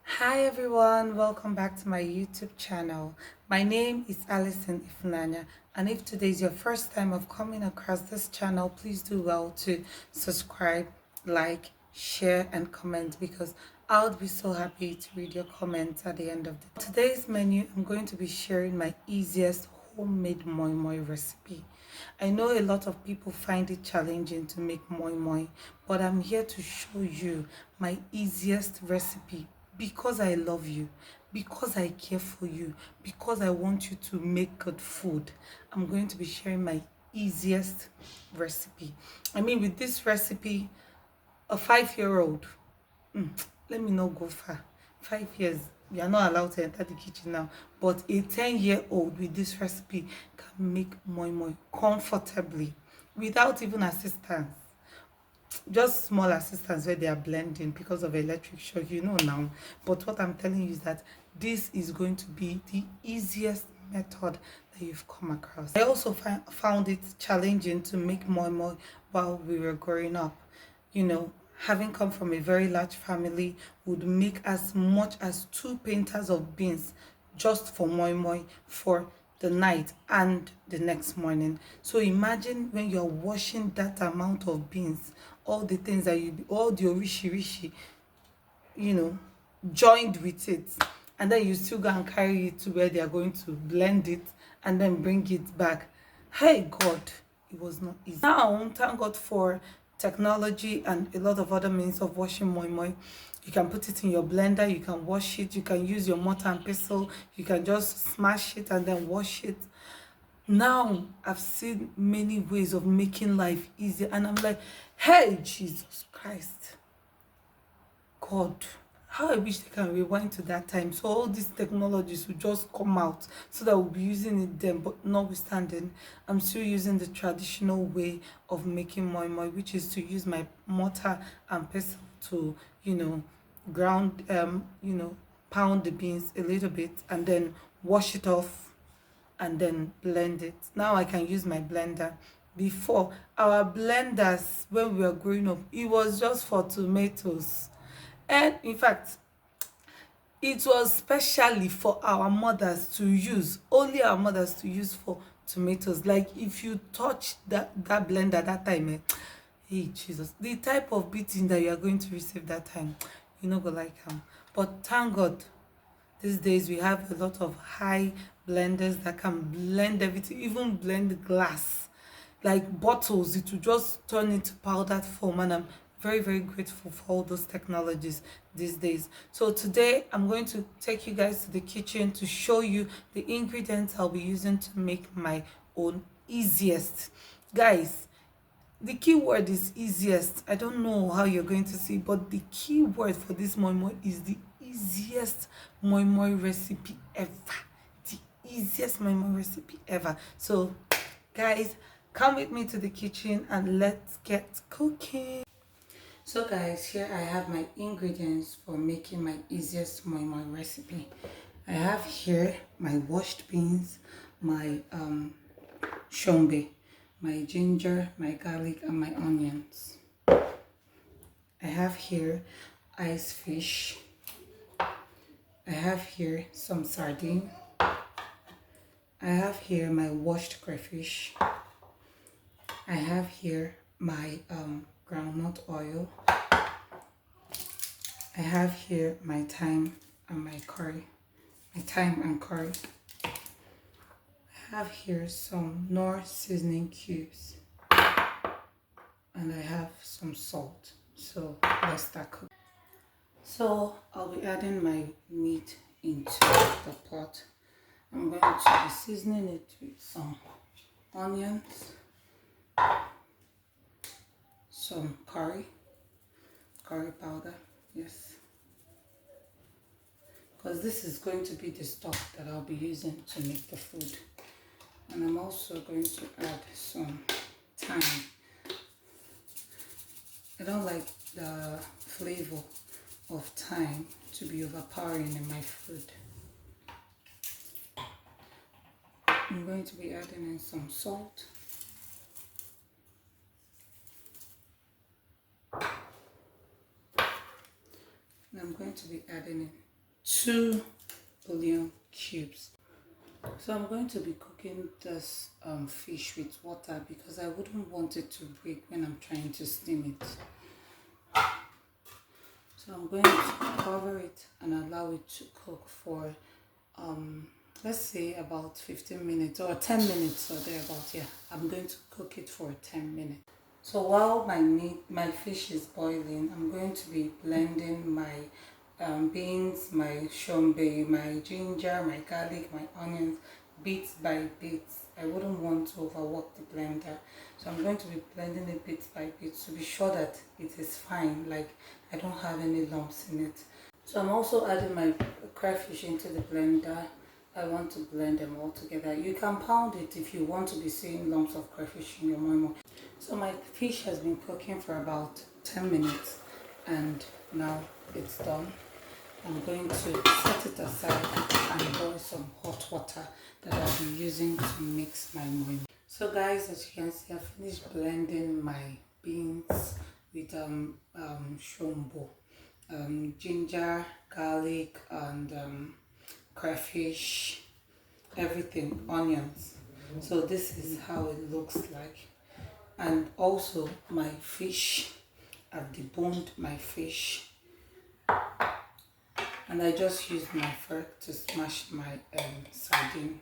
Hi everyone, welcome back to my YouTube channel. My name is Alison Ifunanya, and if today is your first time of coming across this channel, please do well to subscribe, like, share and comment because I would be so happy to read your comments at the end of today's menu. I'm going to be sharing my easiest homemade moi-moi recipe. I know a lot of people find it challenging to make moi-moi, but I'm here to show you my easiest recipe because I love you, because I care for you, because I want you to make good food. I'm going to be sharing my easiest recipe. I mean, with this recipe, a 5-year-old, let me not go far. 5 years, you are not allowed to enter the kitchen now. But a 10-year-old with this recipe can make moi moi comfortably without even assistance. Just small assistance where they are blending because of electric shock, now. But what I'm telling you is that this is going to be the easiest method that you've come across. I also found it challenging to make moi moi while we were growing up. Having come from a very large family, would make as much as 2 painters of beans just for moi moi for the night and the next morning. So imagine when you're washing that amount of beans, all the things that all the rishi, you know, joined with it, and then you still go and carry it to where they are going to blend it and then bring it back. Hey God, it was not easy. Now, thank God for technology and a lot of other means of washing moi moi. You can put it in your blender, you can wash it, you can use your mortar and pestle, you can just smash it and then wash it. Now I've seen many ways of making life easier, and I'm like, hey Jesus Christ, God, how I wish they can rewind to that time so all these technologies will just come out so that we'll be using it then. But notwithstanding, I'm still using the traditional way of making moi moi, which is to use my mortar and pestle to, ground, pound the beans a little bit and then wash it off and then blend it. Now I can use my blender. Before, our blenders when we were growing up, it was just for tomatoes. And in fact, it was specially for our mothers to use, only our mothers to use for tomatoes. Like if you touch that blender that time, hey Jesus, the type of beating that you are going to receive that time, you know, go like them. But thank God, these days we have a lot of high blenders that can blend everything, even blend glass like bottles. It will just turn into powdered form, and I'm very very grateful for all those technologies these days. So today I'm going to take you guys to the kitchen to show you the ingredients I'll be using to make my own easiest. Guys, the key word is easiest. I don't know how you're going to see, but the key word for this moi moi is the easiest moi moi recipe ever. The easiest moi moi recipe ever. So guys, come with me to the kitchen and let's get cooking. So guys, here I have my ingredients for making my easiest moi moi recipe. I have here my washed beans, my shombe, my ginger, my garlic and my onions. I have here ice fish. I have here some sardine. I have here my washed crayfish. I have here my groundnut oil. I have here my thyme and my curry, my thyme and curry. I have here some Knorr seasoning cubes, and I have some salt. So let's start cooking. So I'll be adding my meat into the pot. I'm going to be seasoning it with some onions, some curry powder, yes, because this is going to be the stock that I'll be using to make the food. And I'm also going to add some thyme. I don't like the flavor of thyme to be overpowering in my food. I'm going to be adding in some salt. And I'm going to be adding in 2 bouillon cubes. So I'm going to be cooking this fish with water because I wouldn't want it to break when I'm trying to steam it. So I'm going to cover it and allow it to cook for let's say about 15 minutes or 10 minutes or thereabout. Yeah, I'm going to cook it for 10 minutes. So while my fish is boiling, I'm going to be blending my beans, my shombe, my ginger, my garlic, my onions, bit by bit. I wouldn't want to overwork the blender, so I'm going to be blending it bit by bit to be sure that it is fine, like I don't have any lumps in it. So I'm also adding my crayfish into the blender. I want to blend them all together. You can pound it if you want to be seeing lumps of crayfish in your moi-moi. So my fish has been cooking for about 10 minutes and now it's done. I'm going to set it aside and boil some hot water that I'll be using to mix my moi-moi. So guys, as you can see, I finished blending my beans with shombo, ginger, garlic, and crayfish, everything, onions. So this is how it looks like. And also my fish, I've deboned my fish and I just used my fork to smash my sardine.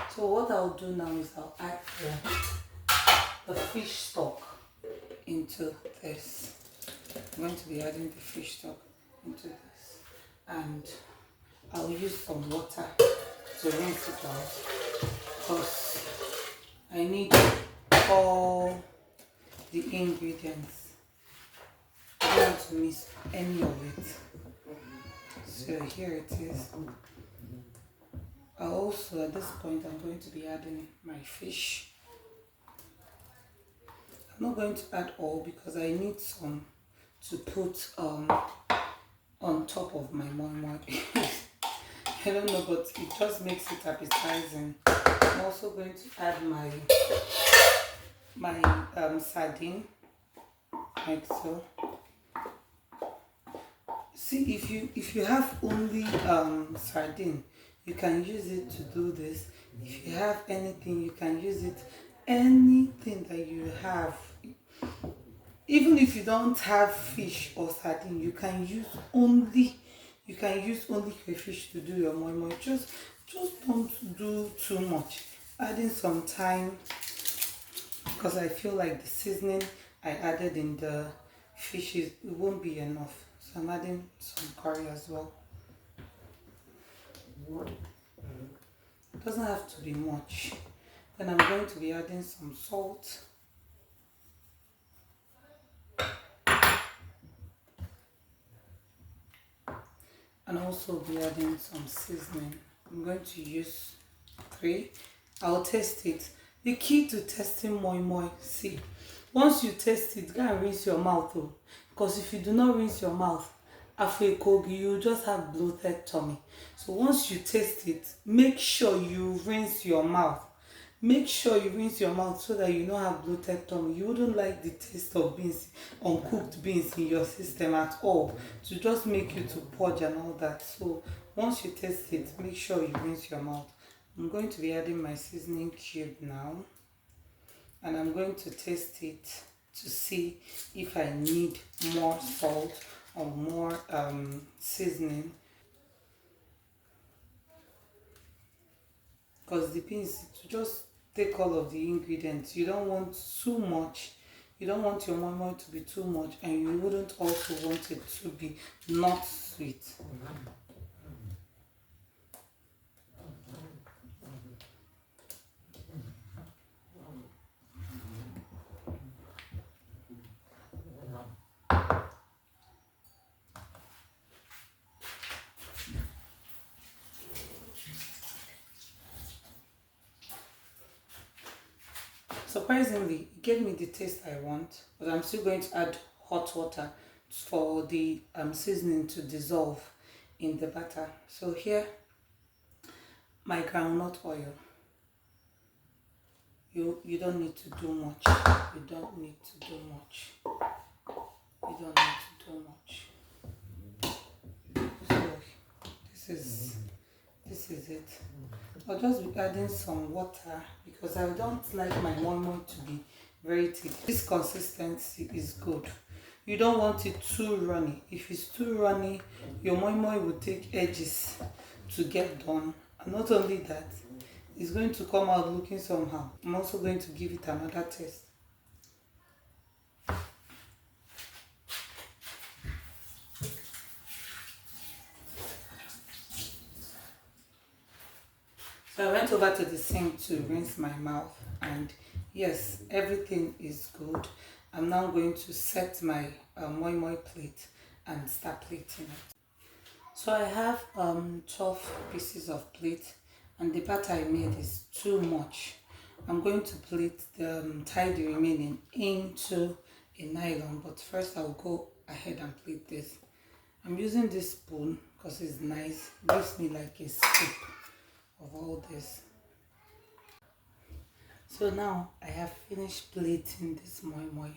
So what I'll do now is I'll add the fish stock into this. I'm going to be adding the fish stock into this and I'll use some water to rinse it out because I need all the ingredients. I don't want to miss any of it. So here it is. Also at this point I'm going to be adding my fish. I'm not going to add all because I need some to put on top of my moi-moi. I don't know, but it just makes it appetizing. I'm also going to add my sardine, like so. See, if you have only sardine, you can use it to do this. If you have anything, you can use it. Anything that you have, even if you don't have fish or sardine, you can use only crayfish to do your moi-moi. Just don't do too much. Adding some thyme because I feel like the seasoning I added in the fish it won't be enough. So I'm adding some curry as well. It doesn't have to be much. Then I'm going to be adding some salt. And also be adding some seasoning. I'm going to use 3. I'll taste it. The key to testing moi-moi, see, once you taste it, go and rinse your mouth though. Because if you do not rinse your mouth, after a kogi, you just have bloated tummy. So once you taste it, make sure you rinse your mouth. Make sure you rinse your mouth so that you don't have bloated tummy. You wouldn't like the taste of beans, uncooked beans in your system at all, to just make you to purge and all that. So once you taste it, make sure you rinse your mouth. I'm going to be adding my seasoning cube now, and I'm going to taste it to see if I need more salt or more seasoning, because the beans to just take all of the ingredients. You don't want too much. You don't want your moi-moi to be too much, and you wouldn't also want it to be not sweet. Surprisingly, it gave me the taste I want, but I'm still going to add hot water for the seasoning to dissolve in the batter. So here, my groundnut oil. You don't need to do much. You don't need to do much. You don't need to do much. So This is it. I'll just be adding some water because I don't like my moi to be very thick. This consistency is good. You don't want it too runny. If it's too runny, your moi will take edges to get done. And not only that, it's going to come out looking somehow. I'm also going to give it another taste. So I went over to the sink to rinse my mouth, and yes, everything is good. I'm now going to set my moi plate and start plating it. So I have 12 pieces of plate, and the part I made is too much. I'm going to tie the remaining into a nylon, but first I'll go ahead and plate this. I'm using this spoon because it's nice. It gives me like a scoop of all this. So now I have finished plating this moi.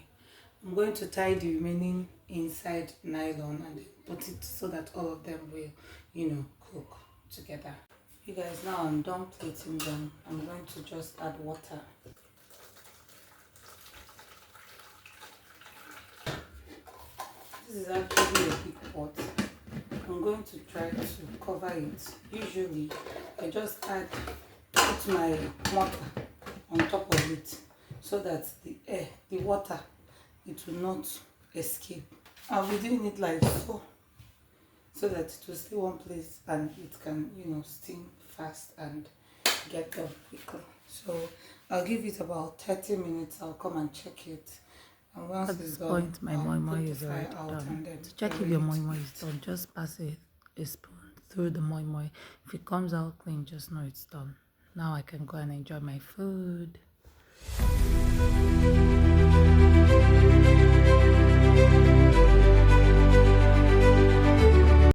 I'm going to tie the remaining inside nylon and put it so that all of them will, cook together. You guys, now I'm done plating them. I'm going to just add water. This is actually a big pot. I'm going to try to cover it. Usually I just put my mortar on top of it so that the water, it will not escape. I'll be doing it like so that it will stay one place and it can steam fast and get done quickly. So I'll give it about 30 minutes. I'll come and check it. And once At this point, my moi is already done. To check if your moi is done, just pass a spoon through the moi. If it comes out clean, just know it's done. Now I can go and enjoy my food.